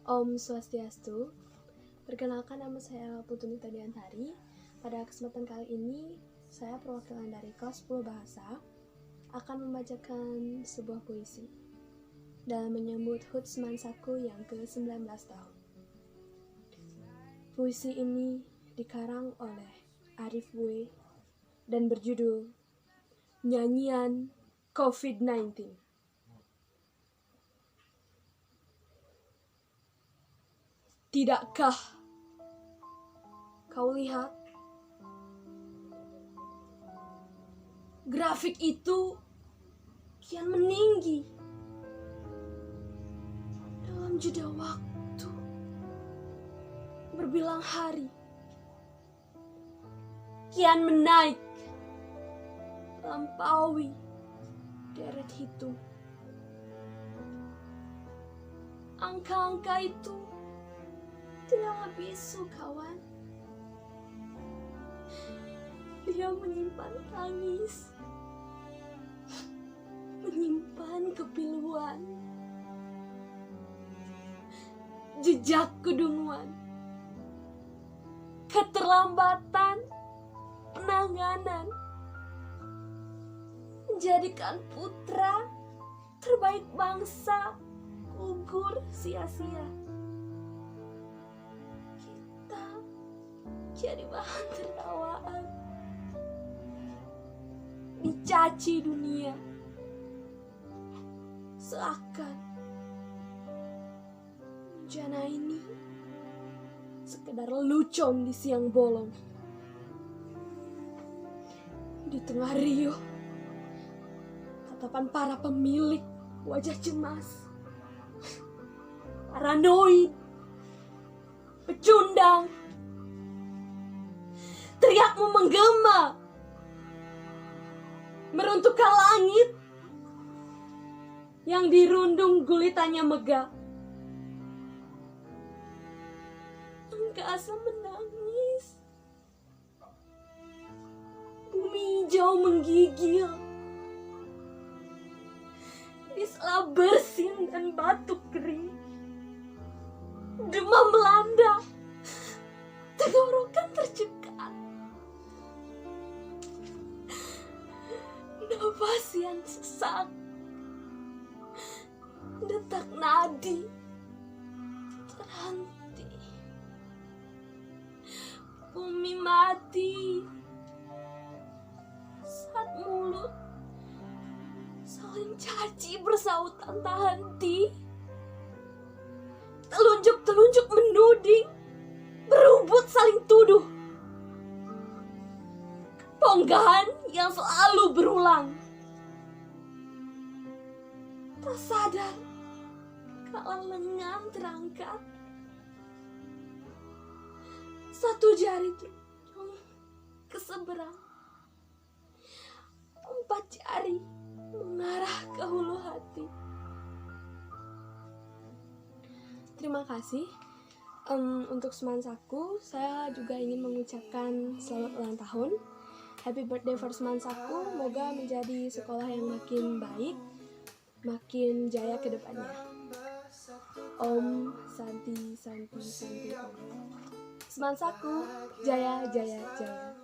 Om Swastiastu. Perkenalkan, nama saya Putunita Diantari. Pada kesempatan kali ini, saya perwakilan dari kelas 10 bahasa akan membacakan sebuah puisi dalam menyambut HUT Semansaku yang ke-19 tahun. Puisi ini dikarang oleh Arif Bue dan berjudul Nyanyian COVID-19. Tidakkah kau lihat? Grafik itu kian meninggi dalam jeda waktu berbilang hari, kian menaik lampaui deret hitung. Angka-angka itu tidaklah bisu, kawan. Dia menyimpan tangis, menyimpan kepiluan, jejak kedunguan, keterlambatan penanganan, menjadikan putra terbaik bangsa gugur sia-sia. Kita jadi bahan tertawaan, dicaci dunia, seakan bencana ini sekedar lelucon di siang bolong. Di tengah riuh tatapan para pemilik wajah cemas, paranoid, pecundang, teriakmu menggema, meruntuhkan langit yang dirundung gulitannya megah. Angkasa menangis, bumi hijau menggigil, di sela bersin dan batuk kering. Demam melanda, tenggorokan tercekat, nafas yang sesak, detak nadi terhenti. Bumi mati saat mulut saling caci bersautan tak henti. Telunjuk-telunjuk menuding, berebut saling tuduh. Ponggahan yang selalu berulang. Tak sadar kala lengan terangkat, satu jari tunjung ke seberang, 4 jari mengarah ke hulu hati. Terima kasih. Untuk Semansaku, saya juga ingin mengucapkan selamat ulang tahun. Happy birthday for Semansaku. Semoga menjadi sekolah yang makin baik, makin jaya ke depannya. Om Santi Santi Santi Om. Semansaku, jaya jaya jaya.